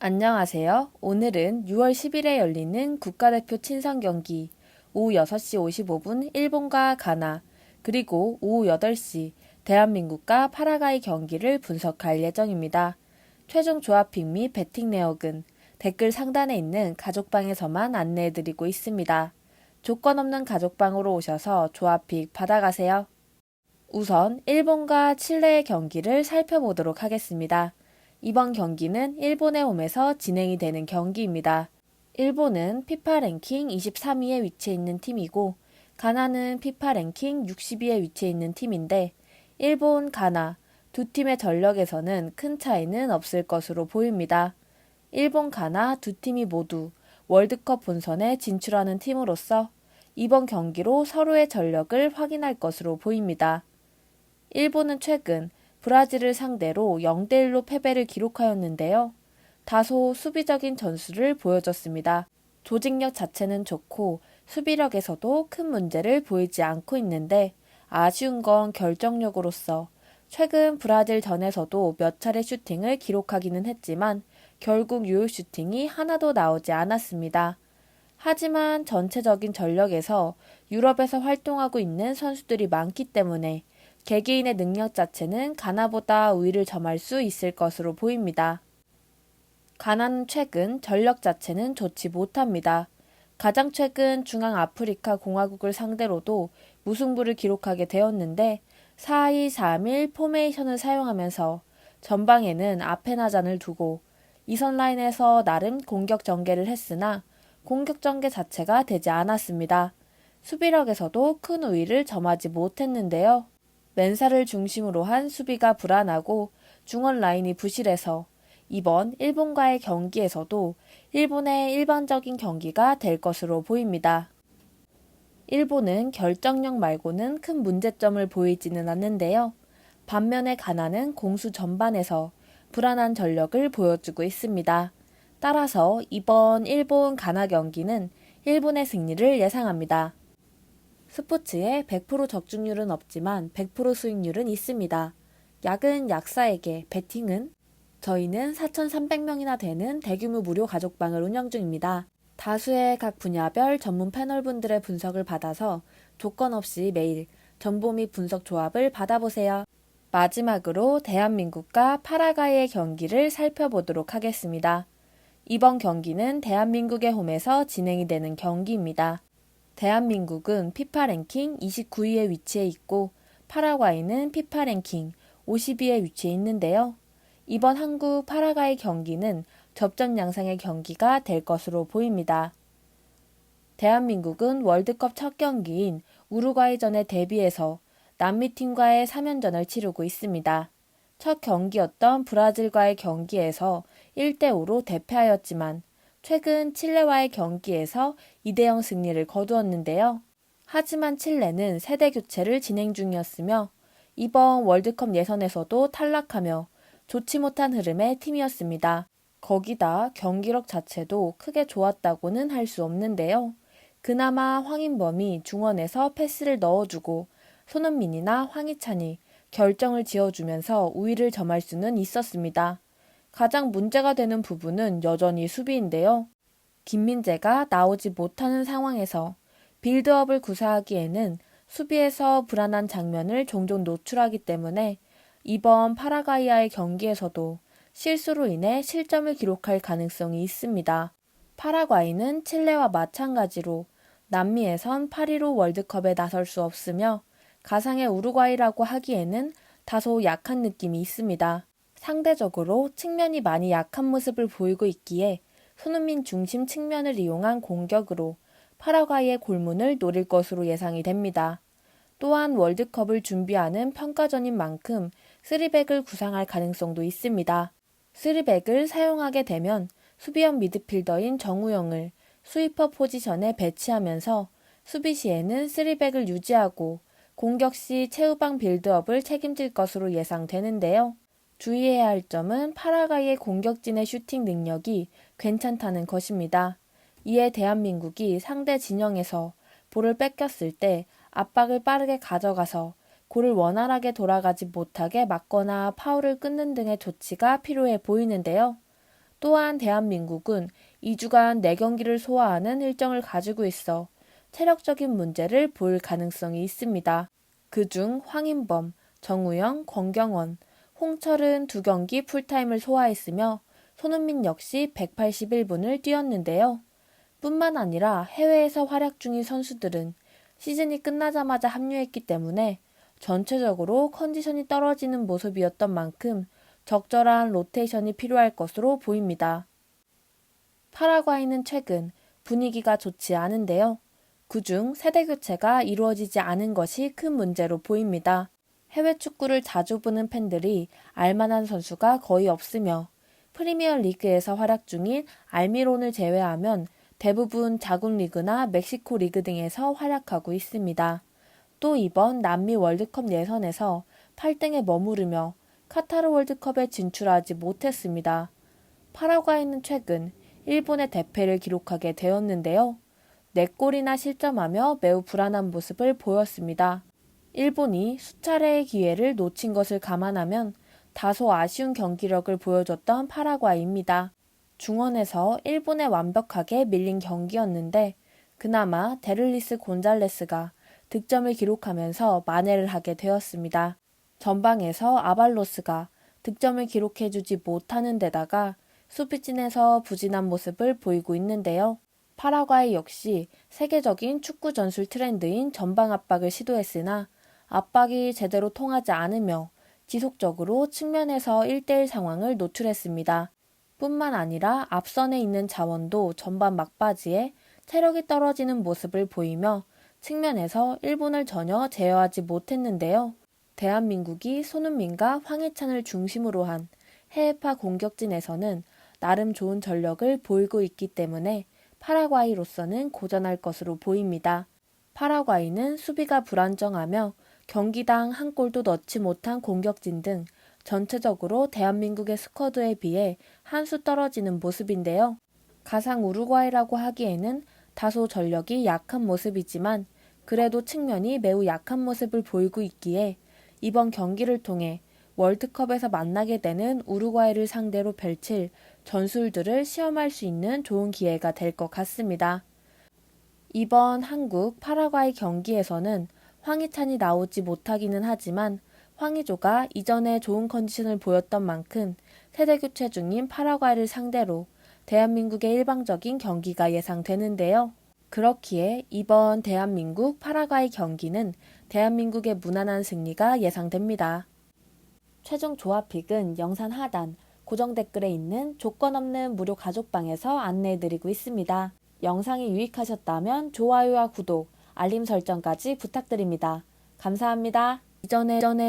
안녕하세요. 오늘은 6월 10일에 열리는 국가대표 친선 경기 오후 6시 55분 일본과 가나, 그리고 오후 8시 대한민국과 파라과이 경기를 분석할 예정입니다. 최종 조합픽 및 배팅 내역은 댓글 상단에 있는 가족방에서만 안내해드리고 있습니다. 조건 없는 가족방으로 오셔서 조합픽 받아가세요. 우선 일본과 칠레의 경기를 살펴보도록 하겠습니다. 이번 경기는 일본의 홈에서 진행이 되는 경기입니다. 일본은 피파 랭킹 23위에 위치해 있는 팀이고 가나는 피파 랭킹 60위에 위치해 있는 팀인데 일본, 가나 두 팀의 전력에서는 큰 차이는 없을 것으로 보입니다. 일본, 가나 두 팀이 모두 월드컵 본선에 진출하는 팀으로서 이번 경기로 서로의 전력을 확인할 것으로 보입니다. 일본은 최근 브라질을 상대로 0대1로 패배를 기록하였는데요. 다소 수비적인 전술을 보여줬습니다. 조직력 자체는 좋고 수비력에서도 큰 문제를 보이지 않고 있는데 아쉬운 건 결정력으로서 최근 브라질전에서도 몇 차례 슈팅을 기록하기는 했지만 결국 유효 슈팅이 하나도 나오지 않았습니다. 하지만 전체적인 전력에서 유럽에서 활동하고 있는 선수들이 많기 때문에 개개인의 능력 자체는 가나보다 우위를 점할 수 있을 것으로 보입니다. 가나는 최근 전력 자체는 좋지 못합니다. 가장 최근 중앙아프리카 공화국을 상대로도 무승부를 기록하게 되었는데 4-2-3-1 포메이션을 사용하면서 전방에는 아페나잔을 두고 이선 라인에서 나름 공격 전개를 했으나 공격 전개 자체가 되지 않았습니다. 수비력에서도 큰 우위를 점하지 못했는데요. 맨살을 중심으로 한 수비가 불안하고 중원 라인이 부실해서 이번 일본과의 경기에서도 일본의 일반적인 경기가 될 것으로 보입니다. 일본은 결정력 말고는 큰 문제점을 보이지는 않는데요. 반면에 가나는 공수 전반에서 불안한 전력을 보여주고 있습니다. 따라서 이번 일본 가나 경기는 일본의 승리를 예상합니다. 스포츠에 100% 적중률은 없지만 100% 수익률은 있습니다. 약은 약사에게, 베팅은 저희는 4,300명이나 되는 대규모 무료 가족방을 운영 중입니다. 다수의 각 분야별 전문 패널분들의 분석을 받아서 조건 없이 매일 정보 및 분석 조합을 받아보세요. 마지막으로 대한민국과 파라과이의 경기를 살펴보도록 하겠습니다. 이번 경기는 대한민국의 홈에서 진행이 되는 경기입니다. 대한민국은 피파 랭킹 29위에 위치해 있고 파라과이는 피파 랭킹 50위에 위치해 있는데요. 이번 한국 파라과이 경기는 접전 양상의 경기가 될 것으로 보입니다. 대한민국은 월드컵 첫 경기인 우루과이전에 대비해서 남미팀과의 3연전을 치르고 있습니다. 첫 경기였던 브라질과의 경기에서 1대5로 대패하였지만 최근 칠레와의 경기에서 2대0 승리를 거두었는데요. 하지만 칠레는 세대 교체를 진행 중이었으며 이번 월드컵 예선에서도 탈락하며 좋지 못한 흐름의 팀이었습니다. 거기다 경기력 자체도 크게 좋았다고는 할 수 없는데요. 그나마 황인범이 중원에서 패스를 넣어주고 손흥민이나 황희찬이 결정을 지어주면서 우위를 점할 수는 있었습니다. 가장 문제가 되는 부분은 여전히 수비인데요. 김민재가 나오지 못하는 상황에서 빌드업을 구사하기에는 수비에서 불안한 장면을 종종 노출하기 때문에 이번 파라과이와의 경기에서도 실수로 인해 실점을 기록할 가능성이 있습니다. 파라과이는 칠레와 마찬가지로 남미에선 8.15 월드컵에 나설 수 없으며 가상의 우루과이라고 하기에는 다소 약한 느낌이 있습니다. 상대적으로 측면이 많이 약한 모습을 보이고 있기에 손흥민 중심 측면을 이용한 공격으로 파라과이의 골문을 노릴 것으로 예상이 됩니다. 또한 월드컵을 준비하는 평가전인 만큼 3백을 구상할 가능성도 있습니다. 3백을 사용하게 되면 수비형 미드필더인 정우영을 스위퍼 포지션에 배치하면서 수비 시에는 3백을 유지하고 공격 시 최후방 빌드업을 책임질 것으로 예상되는데요. 주의해야 할 점은 파라과이의 공격진의 슈팅 능력이 괜찮다는 것입니다. 이에 대한민국이 상대 진영에서 볼을 뺏겼을 때 압박을 빠르게 가져가서 골을 원활하게 돌아가지 못하게 막거나 파울을 끊는 등의 조치가 필요해 보이는데요. 또한 대한민국은 2주간 4경기를 소화하는 일정을 가지고 있어 체력적인 문제를 볼 가능성이 있습니다. 그중 황인범, 정우영, 권경원, 홍철은 2경기 풀타임을 소화했으며 손흥민 역시 181분을 뛰었는데요. 뿐만 아니라 해외에서 활약 중인 선수들은 시즌이 끝나자마자 합류했기 때문에 전체적으로 컨디션이 떨어지는 모습이었던 만큼 적절한 로테이션이 필요할 것으로 보입니다. 파라과이는 최근 분위기가 좋지 않은데요. 그중 세대 교체가 이루어지지 않은 것이 큰 문제로 보입니다. 해외 축구를 자주 보는 팬들이 알만한 선수가 거의 없으며 프리미어 리그에서 활약 중인 알미론을 제외하면 대부분 자국 리그나 멕시코 리그 등에서 활약하고 있습니다. 또 이번 남미 월드컵 예선에서 8등에 머무르며 카타르 월드컵에 진출하지 못했습니다. 파라과이는 최근 일본의 대패를 기록하게 되었는데요. 4골이나 실점하며 매우 불안한 모습을 보였습니다. 일본이 수차례의 기회를 놓친 것을 감안하면 다소 아쉬운 경기력을 보여줬던 파라과이입니다. 중원에서 일본에 완벽하게 밀린 경기였는데 그나마 데를리스 곤잘레스가 득점을 기록하면서 만회를 하게 되었습니다. 전방에서 아발로스가 득점을 기록해주지 못하는 데다가 수비진에서 부진한 모습을 보이고 있는데요. 파라과이 역시 세계적인 축구 전술 트렌드인 전방 압박을 시도했으나 압박이 제대로 통하지 않으며 지속적으로 측면에서 1대1 상황을 노출했습니다. 뿐만 아니라 앞선에 있는 자원도 전반 막바지에 체력이 떨어지는 모습을 보이며 측면에서 일본을 전혀 제어하지 못했는데요. 대한민국이 손흥민과 황희찬을 중심으로 한 해외파 공격진에서는 나름 좋은 전력을 보이고 있기 때문에 파라과이로서는 고전할 것으로 보입니다. 파라과이는 수비가 불안정하며 경기당 한 골도 넣지 못한 공격진 등 전체적으로 대한민국의 스쿼드에 비해 한 수 떨어지는 모습인데요. 가상 우루과이라고 하기에는 다소 전력이 약한 모습이지만 그래도 측면이 매우 약한 모습을 보이고 있기에 이번 경기를 통해 월드컵에서 만나게 되는 우루과이를 상대로 펼칠 전술들을 시험할 수 있는 좋은 기회가 될 것 같습니다. 이번 한국 파라과이 경기에서는 황희찬이 나오지 못하기는 하지만 황의조가 이전에 좋은 컨디션을 보였던 만큼 세대 교체 중인 파라과이를 상대로 대한민국의 일방적인 경기가 예상되는데요. 그렇기에 이번 대한민국 파라과이 경기는 대한민국의 무난한 승리가 예상됩니다. 최종 조합픽은 영상 하단 고정 댓글에 있는 조건 없는 무료 가족방에서 안내해드리고 있습니다. 영상이 유익하셨다면 좋아요와 구독, 알림 설정까지 부탁드립니다. 감사합니다. 이전에